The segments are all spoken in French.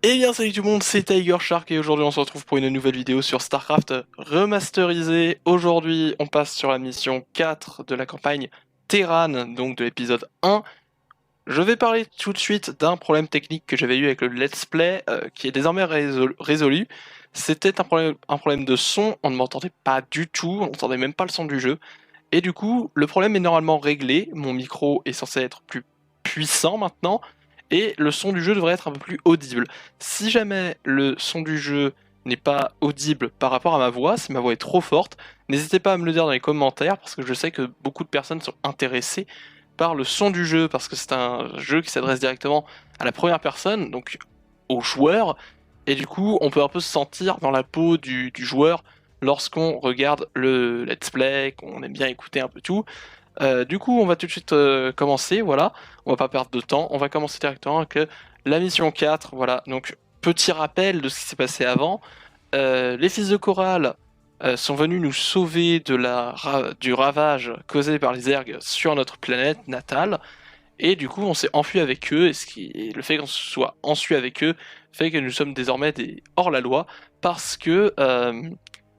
Eh bien salut tout le monde, c'est Tiger Shark et aujourd'hui on se retrouve pour une nouvelle vidéo sur StarCraft remasterisé. Aujourd'hui on passe sur la mission 4 de la campagne Terran, donc de l'épisode 1. Je vais parler tout de suite d'un problème technique que j'avais eu avec le let's play qui est désormais résolu. C'était un problème de son, on ne m'entendait pas du tout, on n'entendait même pas le son du jeu. Et du coup le problème est normalement réglé, mon micro est censé être plus puissant maintenant et le son du jeu devrait être un peu plus audible. Si jamais le son du jeu n'est pas audible par rapport à ma voix, si ma voix est trop forte, n'hésitez pas à me le dire dans les commentaires parce que je sais que beaucoup de personnes sont intéressées par le son du jeu parce que c'est un jeu qui s'adresse directement à la première personne, donc aux joueurs, et du coup on peut un peu se sentir dans la peau du joueur lorsqu'on regarde le let's play, qu'on aime bien écouter un peu tout. Du coup, on va tout de suite commencer, voilà. On va pas perdre de temps, on va commencer directement avec la mission 4, voilà. Donc, petit rappel de ce qui s'est passé avant. Les fils de Coral sont venus nous sauver du ravage causé par les ergs sur notre planète natale. Et du coup, on s'est enfui avec eux, et le fait qu'on se soit enfui avec eux fait que nous sommes désormais des hors-la-loi, parce que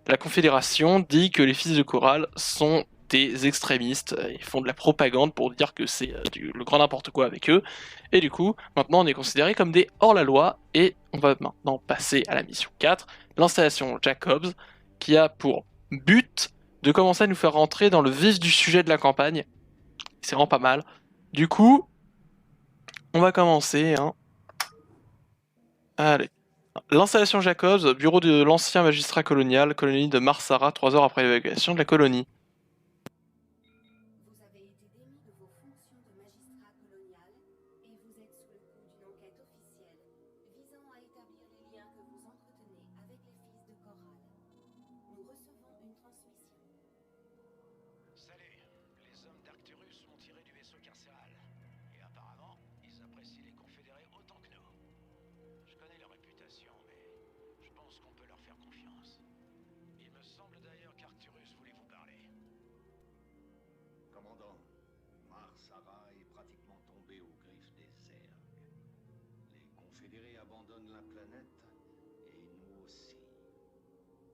la Confédération dit que les fils de Coral sont des extrémistes, ils font de la propagande pour dire que c'est le grand n'importe quoi avec eux, et du coup, maintenant on est considérés comme des hors-la-loi, et on va maintenant passer à la mission 4, l'installation Jacobs, qui a pour but de commencer à nous faire rentrer dans le vif du sujet de la campagne. C'est vraiment pas mal. Du coup, on va commencer, hein. Allez. L'installation Jacobs, bureau de l'ancien magistrat colonial, colonie de Marsara, 3 heures après l'évacuation de la colonie. Vous avez été démis de vos fonctions de magistrat colonial et vous êtes sous le coup d'une enquête officielle visant à établir les liens que vous entretenez avec les fils de Coral. Nous recevons une transmission. Salut, les hommes d'Arcturus m'ont tiré du vaisseau carcéral. Et apparemment, ils apprécient les confédérés autant que nous. Je connais leur réputation, mais je pense qu'on peut leur faire confiance. Il me semble d'ailleurs qu'Arcturus voulait vous parler. Commandant, Marsara est pratiquement tombé aux griffes des Zergs. Les confédérés abandonnent la planète, et nous aussi.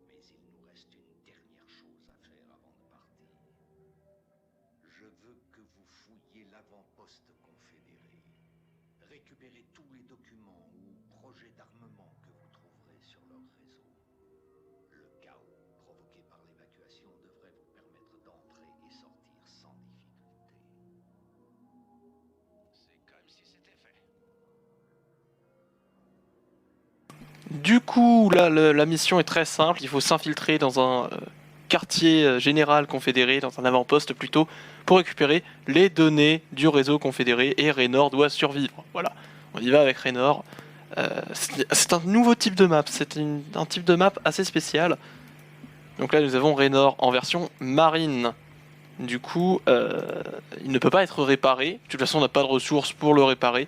Mais il nous reste une dernière chose à faire avant de partir. Je veux que vous fouilliez l'avant-poste confédéré. Récupérez tous les documents ou projets d'armement que vous trouverez sur leur réseau. Le chaos provoqué par l'évacuation devrait vous permettre d'entrer et sortir sans difficulté. C'est comme si c'était fait. Du coup, là, la mission est très simple. Il faut s'infiltrer dans un quartier général confédéré, dans un avant-poste plutôt, pour récupérer les données du réseau confédéré, et Raynor doit survivre. Voilà, on y va avec Raynor. C'est un nouveau type de map, un type de map assez spécial. Donc là, nous avons Raynor en version marine. Du coup, il ne peut pas être réparé. De toute façon, on n'a pas de ressources pour le réparer.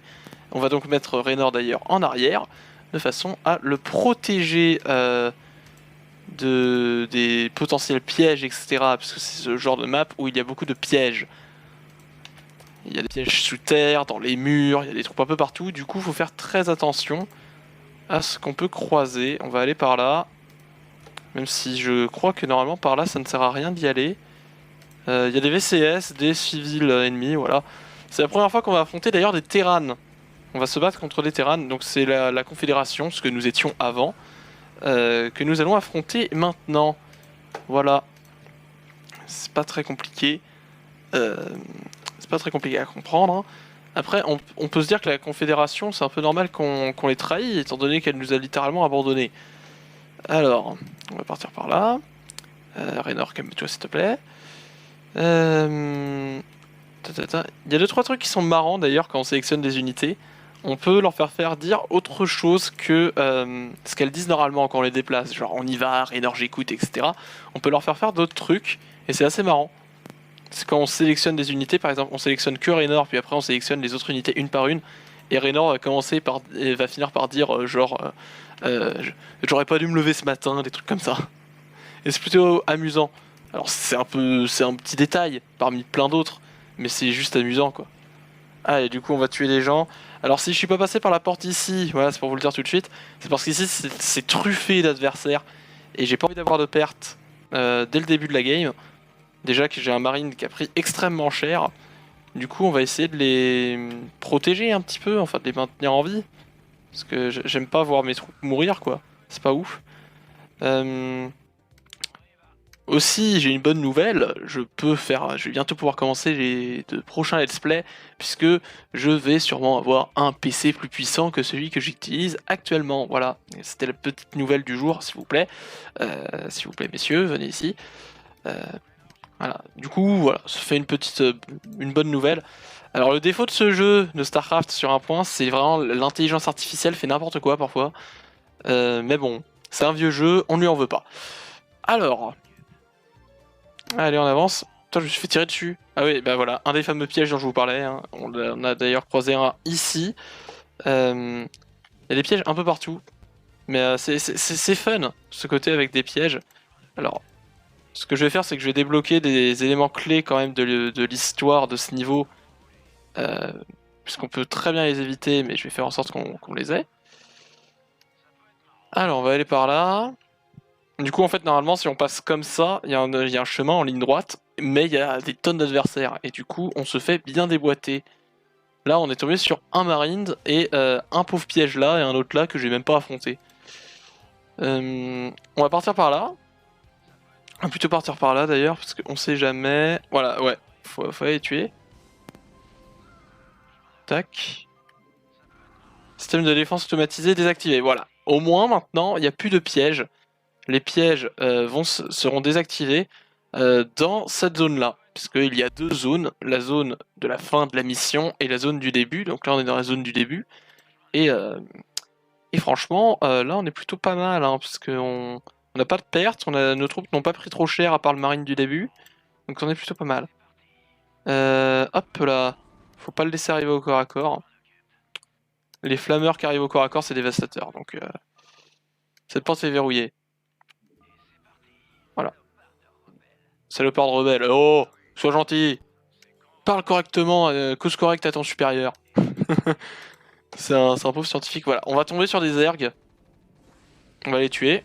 On va donc mettre Raynor d'ailleurs en arrière, de façon à le protéger des potentiels pièges, etc. Parce que c'est ce genre de map où il y a beaucoup de pièges. Il y a des pièges sous terre, dans les murs, il y a des troupes un peu partout. Du coup, il faut faire très attention à ce qu'on peut croiser. On va aller par là. Même si je crois que normalement par là, ça ne sert à rien d'y aller. Il y a des VCS, des civils ennemis, voilà. C'est la première fois qu'on va affronter d'ailleurs des Terrans. On va se battre contre des Terrans, donc c'est la Confédération, ce que nous étions avant, que nous allons affronter maintenant. Voilà. C'est pas très compliqué. C'est pas très compliqué à comprendre, hein. Après, on peut se dire que la Confédération, c'est un peu normal qu'on les trahit, étant donné qu'elle nous a littéralement abandonnés. Alors, on va partir par là. Raynor, calme-toi s'il te plaît. Il y a 2-3 trucs qui sont marrants d'ailleurs quand on sélectionne des unités. On peut leur faire dire autre chose que ce qu'elles disent normalement quand on les déplace. Genre on y va, Raynor j'écoute, etc. On peut leur faire d'autres trucs et c'est assez marrant. C'est quand on sélectionne des unités, par exemple, on sélectionne que Raynor, puis après on sélectionne les autres unités une par une. Et Raynor va finir par dire j'aurais pas dû me lever ce matin, des trucs comme ça. Et c'est plutôt amusant. Alors c'est un petit détail parmi plein d'autres, mais c'est juste amusant quoi. Allez, du coup, on va tuer les gens. Alors, si je suis pas passé par la porte ici, voilà, c'est pour vous le dire tout de suite, c'est parce qu'ici, c'est truffé d'adversaires. Et j'ai pas envie d'avoir de pertes dès le début de la game. Déjà que j'ai un marine qui a pris extrêmement cher. Du coup, on va essayer de les protéger un petit peu, enfin, de les maintenir en vie. Parce que j'aime pas voir mes troupes mourir, quoi. C'est pas ouf. Euh, Aussi, j'ai une bonne nouvelle, je vais bientôt pouvoir commencer les deux prochains let's play, puisque je vais sûrement avoir un PC plus puissant que celui que j'utilise actuellement. Voilà, c'était la petite nouvelle du jour, s'il vous plaît. S'il vous plaît, messieurs, venez ici. Euh, voilà, du coup, voilà, ça fait une bonne nouvelle. Alors, le défaut de ce jeu de StarCraft sur un point, c'est vraiment l'intelligence artificielle fait n'importe quoi parfois. Mais bon, c'est un vieux jeu, on lui en veut pas. Alors. Allez, on avance. Toi, je me suis fait tirer dessus. Ah oui, bah voilà, un des fameux pièges dont je vous parlais. Hein. On a d'ailleurs croisé un ici. Il y a des pièges un peu partout. Mais c'est fun, ce côté avec des pièges. Alors, ce que je vais faire, c'est que je vais débloquer des éléments clés quand même de l'histoire de ce niveau. Euh, Puisqu'on peut très bien les éviter, mais je vais faire en sorte qu'on les ait. Alors, on va aller par là. Du coup, en fait, normalement, si on passe comme ça, il y a un chemin en ligne droite, mais il y a des tonnes d'adversaires, et du coup, on se fait bien déboîter. Là, on est tombé sur un marine et un pauvre piège là, et un autre là que j'ai même pas affronté. On va partir par là. On va plutôt partir par là d'ailleurs, parce qu'on sait jamais. Voilà, ouais, faut aller les tuer. Tac. Système de défense automatisé désactivé, voilà. Au moins, maintenant, il n'y a plus de pièges. Les pièges seront désactivés dans cette zone-là. Puisqu'il y a deux zones, la zone de la fin de la mission et la zone du début. Donc là, on est dans la zone du début. Et franchement, là, on est plutôt pas mal, hein, puisqu'on n'a pas de pertes, nos troupes n'ont pas pris trop cher à part le marine du début. Donc on est plutôt pas mal. Hop là, faut pas le laisser arriver au corps à corps. Les flammeurs qui arrivent au corps à corps, c'est dévastateur. Donc cette porte est verrouillée. Voilà. Salopard de rebelle. Oh, sois gentil. Parle correctement, cause correcte à ton supérieur. C'est un pauvre scientifique. Voilà, on va tomber sur des ergs. On va les tuer.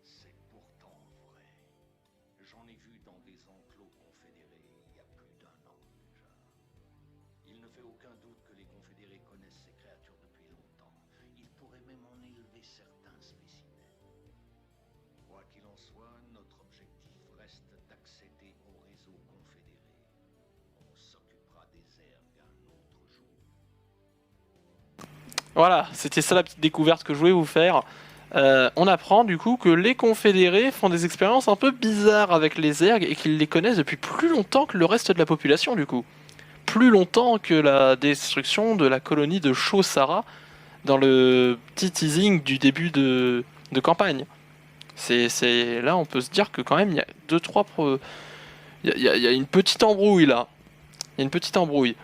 C'est pourtant vrai. J'en ai vu dans des enclos confédérés il y a plus d'un an déjà. Il ne fait aucun doute que les confédérés connaissent ces créatures depuis longtemps. Ils pourraient même en élever certains spécimens. Quoi qu'il en soit, notre objectif reste d'accéder au réseau confédéré. On s'occupera des ergs un autre jour. Voilà, c'était ça la petite découverte que je voulais vous faire. On apprend du coup que les confédérés font des expériences un peu bizarres avec les ergs et qu'ils les connaissent depuis plus longtemps que le reste de la population du coup. Plus longtemps que la destruction de la colonie de Chaussara dans le petit teasing du début de campagne. Là on peut se dire que quand même il y a deux trois il y a une petite embrouille là. Il y a une petite embrouille.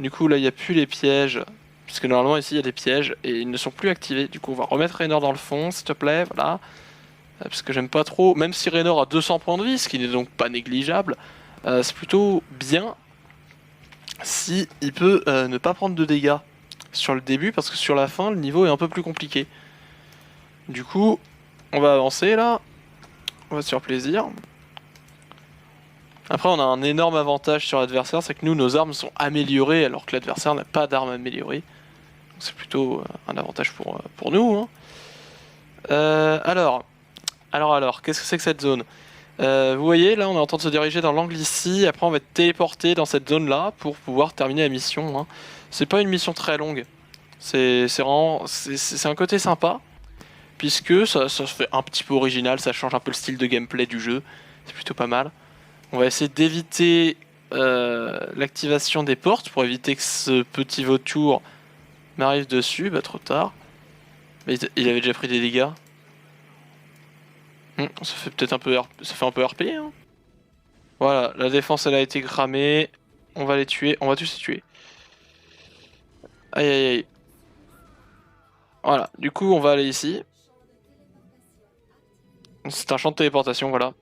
Du coup là il n'y a plus les pièges. Puisque normalement ici il y a des pièges et ils ne sont plus activés. Du coup on va remettre Raynor dans le fond s'il te plaît. Voilà. Parce que j'aime pas trop. Même si Raynor a 200 points de vie, ce qui n'est donc pas négligeable. C'est plutôt bien si il peut ne pas prendre de dégâts sur le début. Parce que sur la fin le niveau est un peu plus compliqué. Du coup on va avancer là. On va se faire plaisir. Après, on a un énorme avantage sur l'adversaire, c'est que nous, nos armes sont améliorées alors que l'adversaire n'a pas d'armes améliorées. Donc c'est plutôt un avantage pour nous. Hein. Alors, qu'est-ce que c'est que cette zone? Vous voyez, là, on est en train de se diriger dans l'angle ici. Après, on va être téléporté dans cette zone-là pour pouvoir terminer la mission. Hein. C'est pas une mission très longue. C'est un côté sympa, puisque ça se fait un petit peu original, ça change un peu le style de gameplay du jeu. C'est plutôt pas mal. On va essayer d'éviter l'activation des portes pour éviter que ce petit vautour m'arrive dessus. Bah trop tard. Mais il avait déjà pris des dégâts. Ça fait peut-être un peu ça fait un peu RP. Hein. Voilà, la défense elle a été cramée. On va les tuer. On va tous les tuer. Aïe aïe aïe. Voilà, du coup on va aller ici. C'est un champ de téléportation, voilà.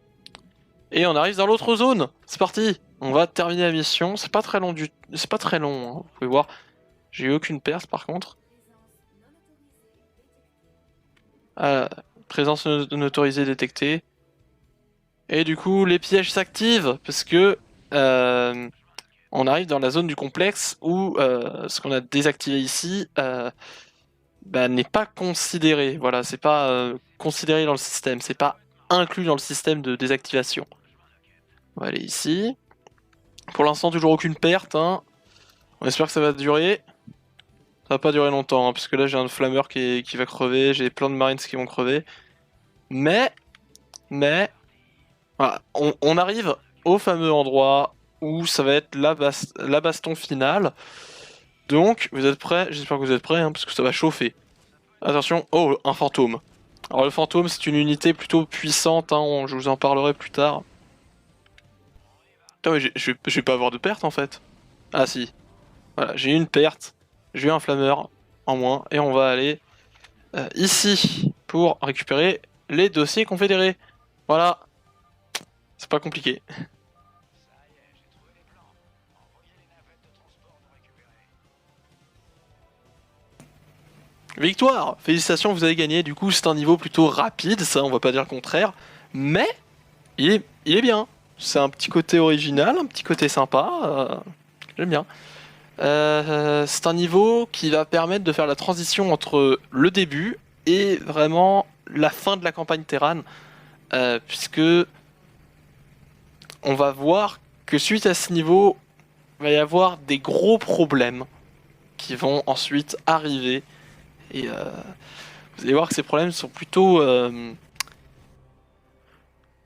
Et on arrive dans l'autre zone. C'est parti. On va terminer la mission. C'est pas très long c'est pas très long, hein. Vous pouvez voir. J'ai eu aucune perte par contre. Présence non autorisée détectée. Et du coup, les pièges s'activent parce que on arrive dans la zone du complexe où ce qu'on a désactivé ici n'est pas considéré. Voilà, c'est pas considéré dans le système, c'est pas inclus dans le système de désactivation. On va aller ici. Pour l'instant, toujours aucune perte, hein. On espère que ça va durer. Ça va pas durer longtemps, hein, parce que là j'ai un flammeur qui va crever, j'ai plein de marines qui vont crever. Mais, voilà, on arrive au fameux endroit où ça va être la baston finale. Donc, vous êtes prêts? J'espère que vous êtes prêts, hein, parce que ça va chauffer. Attention, oh, un fantôme. Alors le fantôme, c'est une unité plutôt puissante, hein, je vous en parlerai plus tard. Putain, mais je vais pas avoir de perte en fait. Ah si. Voilà, j'ai eu une perte, j'ai eu un flammeur en moins, et on va aller ici pour récupérer les dossiers confédérés. Voilà. C'est pas compliqué. Ça y est, j'ai trouvé les plans. Envoyez les navettes de transport nous récupérer. Victoire! Félicitations, vous avez gagné. Du coup, c'est un niveau plutôt rapide, ça, on va pas dire le contraire. Mais, il est bien. C'est un petit côté original, un petit côté sympa. J'aime bien. C'est un niveau qui va permettre de faire la transition entre le début et vraiment la fin de la campagne Terran. Puisque on va voir que suite à ce niveau, il va y avoir des gros problèmes qui vont ensuite arriver. Et vous allez voir que ces problèmes sont plutôt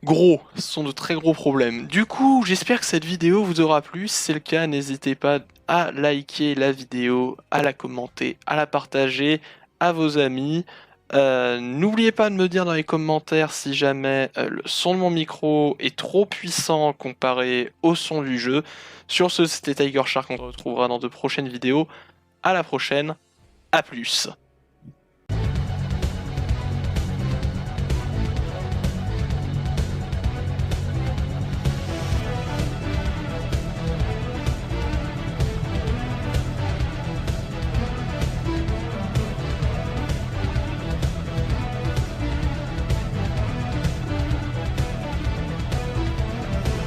gros, ce sont de très gros problèmes. Du coup, j'espère que cette vidéo vous aura plu. Si c'est le cas, n'hésitez pas à liker la vidéo, à la commenter, à la partager à vos amis. N'oubliez pas de me dire dans les commentaires si jamais le son de mon micro est trop puissant comparé au son du jeu. Sur ce, c'était Tiger Shark, on se retrouvera dans de prochaines vidéos. À la prochaine, à plus.